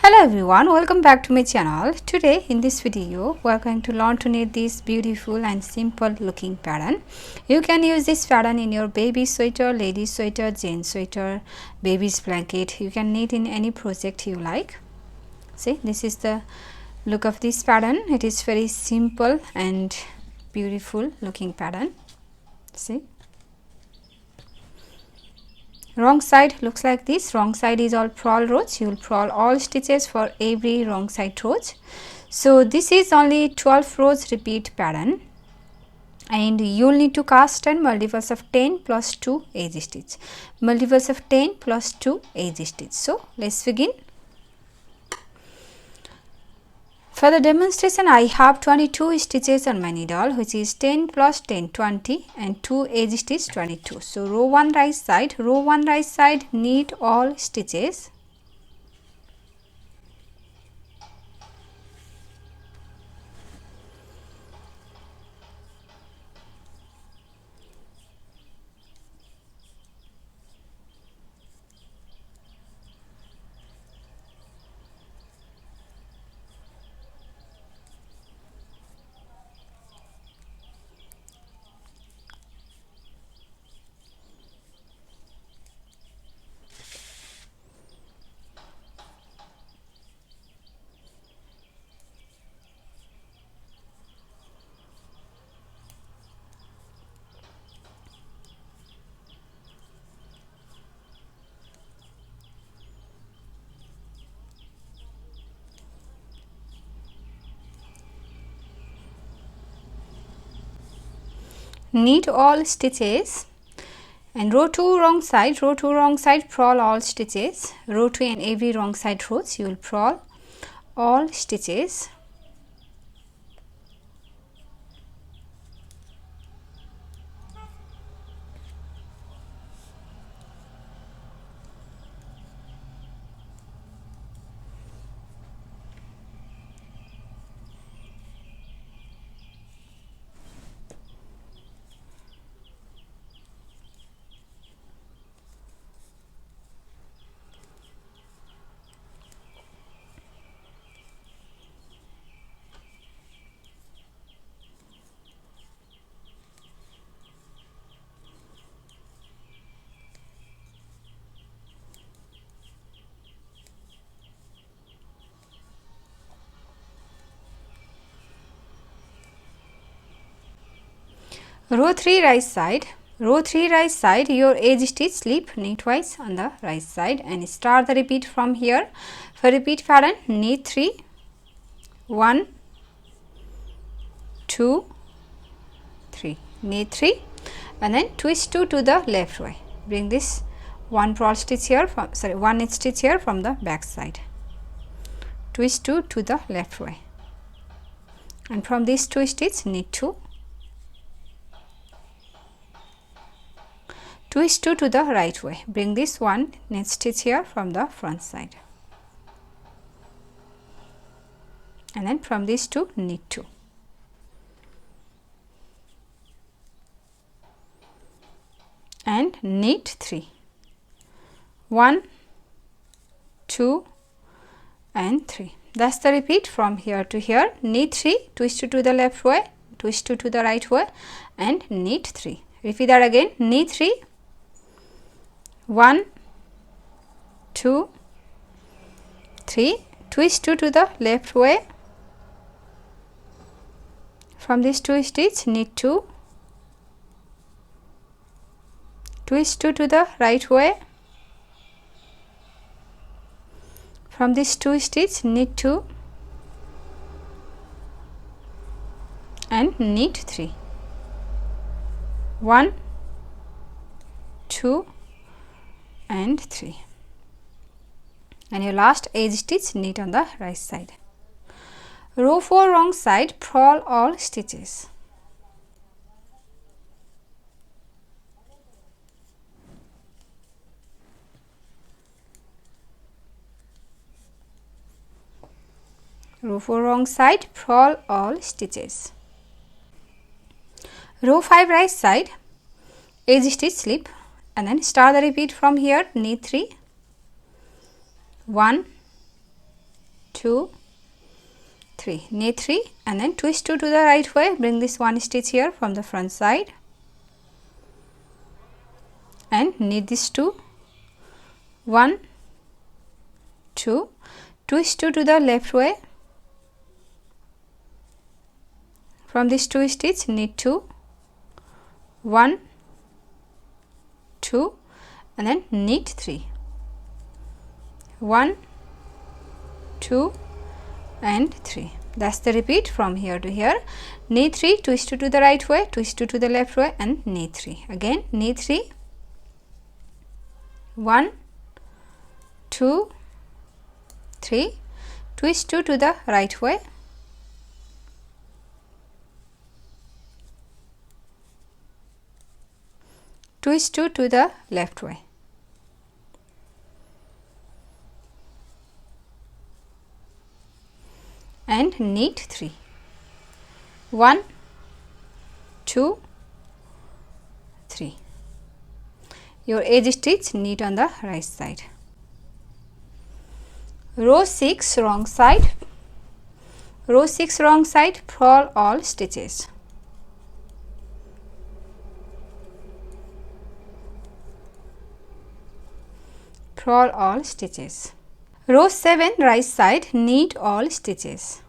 Hello everyone, welcome back to my channel. Today in this video we are going to learn to knit this beautiful and simple looking pattern. You can use this pattern in your baby sweater, lady sweater, jean sweater, baby's blanket. You can knit in any project you like. See, this is the look of this pattern. It is very simple and beautiful looking pattern. See, wrong side looks like this. Wrong side is all purl rows. You will purl all stitches for every wrong side rows. So this is only 12 rows repeat pattern, and you will need to cast 10 multiples of 10 plus 2 edge stitch, multiples of 10 plus 2 edge stitch. So let's begin. For the demonstration, I have 22 stitches on my needle, which is 10 plus 10 20 and 2 edge stitch 22. So row 1 right side, knit all stitches. Knit all stitches, and row 2 wrong side, purl all stitches. Row 2 and every wrong side rows you will purl all stitches. Row 3 right side, your edge stitch slip knitwise on the right side and start the repeat from here. For repeat pattern, knit 3, 1, 2, 3, knit 3 and then twist 2 to the left way. Bring this one purl stitch here from, one stitch here from the back side. Twist 2 to the left way, and from this 2 stitch knit 2. Twist 2 to the right way. Bring this one knit stitch here from the front side, and then from this 2 knit 2. And knit 3. 1, 2 and 3. That's the repeat from here to here. Knit 3, twist 2 to the left way, twist 2 to the right way and knit 3. Repeat that again. Knit 3, 1, 2, 3, twist 2 to the left way. From this 2 stitch knit 2, twist 2 to the right way. From this 2 stitch knit 2 and knit 3. 1, 2 and 3, and your last edge stitch knit on the right side. Row 4 wrong side, purl all stitches. Row 4 wrong side, purl all stitches. Row 5 right side, edge stitch slip and then start the repeat from here. Knit 3, 1, 2, 3, knit 3 and then twist 2 to the right way, bring this one stitch here from the front side and knit this 2, 1, 2, twist 2 to the left way, from this 2 stitch knit 2, 1, 2 and then knit 3, 1, 2 and 3. That's the repeat from here to here. Knit 3, twist 2 to the right way, twist 2 to the left way and knit 3. Again knit 3, 1, 2, 3, twist 2 to the right way, twist 2 to the left way. And knit 3, 1, 2, 3. Your edge stitch knit on the right side. Row 6 wrong side. Row 6 wrong side, purl all stitches. Purl all stitches. Row 7 right side, knit all stitches.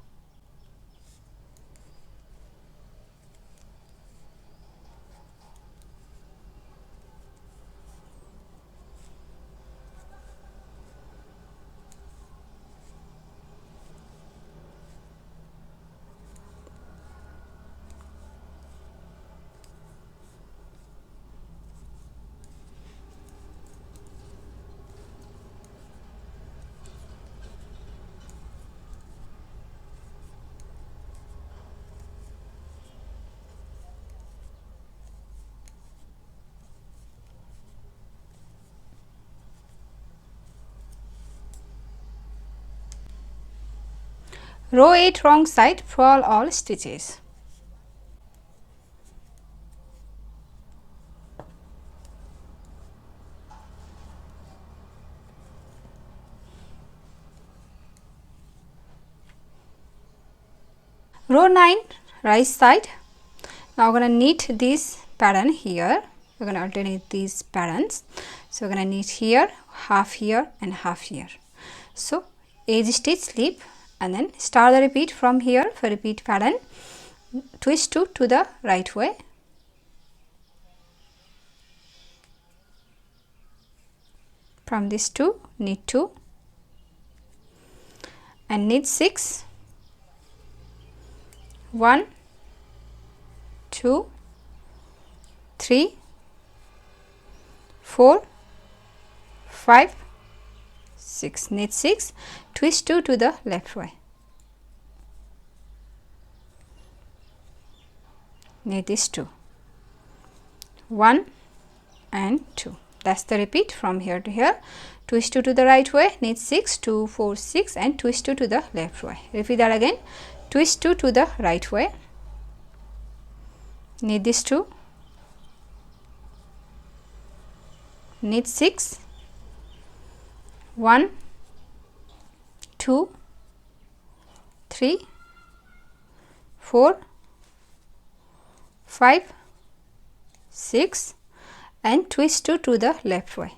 Row 8 wrong side, purl all stitches. Row 9 right side. Now we're going to knit this pattern here. We're going to alternate these patterns. So we're going to knit here, half here and half here. So edge stitch, slip and then start the repeat from here for repeat pattern. Twist 2 to the right way, from this 2 knit 2 and knit 6, 1, 2, 3, 4, 5, 6, knit 6, twist 2 to the left way, knit this 2, 1 and 2. That's the repeat from here to here. Twist 2 to the right way, knit 6, 2, 4, 6 and twist 2 to the left way. Repeat that again. Twist 2 to the right way, knit this 2, knit 6, 1, 2, 3, 4, 5, 6 and twist 2 to the left way.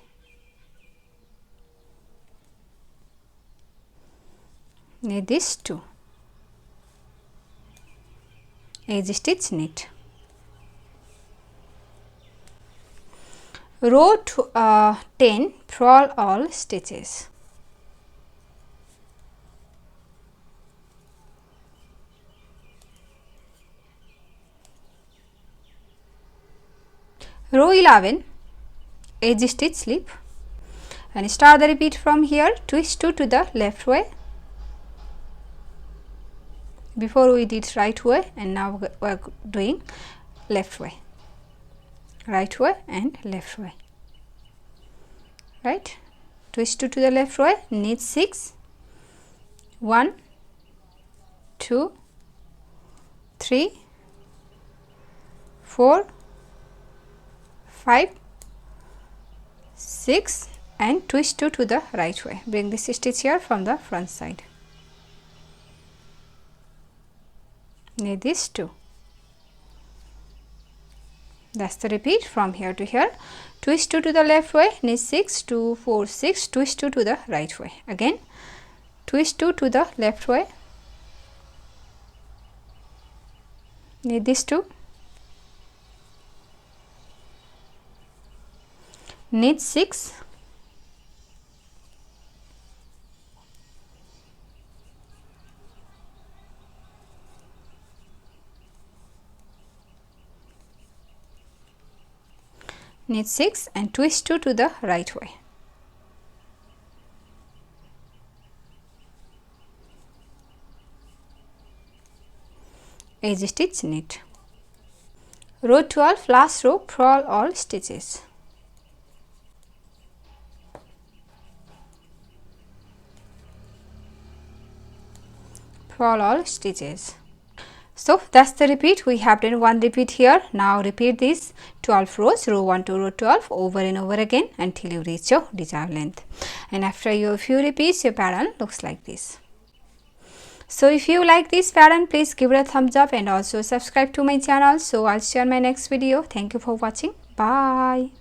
Knit this 2. Edge stitch, knit. Row 10, purl all stitches. Row 11, edge stitch, slip and start the repeat from here. Twist 2 to the left way. Before we did right way and now we are doing left way. Right way and left way. Right? Twist 2 to the left way, knit 6, 1, 2, 3, 4, 5, 6 and twist 2 to the right way. Bring this stitch here from the front side. knit these 2. That's the repeat from here to here. Twist 2 to the left way, knit 6, 2, 4, 6, twist 2 to the right way. Again, twist 2 to the left way, knit these 2, knit 6, knit 6 and twist 2 to the right way. Edge stitch, knit. Row 12, last row, purl all stitches. Purl all stitches. So that's the repeat. We have done one repeat here. Now repeat these 12 rows, row 1 to row 12, over and over again until you reach your desired length. And after your few repeats, your pattern looks like this. So if you like this pattern, please give it a thumbs up and also subscribe to my channel. So I'll share my next video. Thank you for watching. Bye.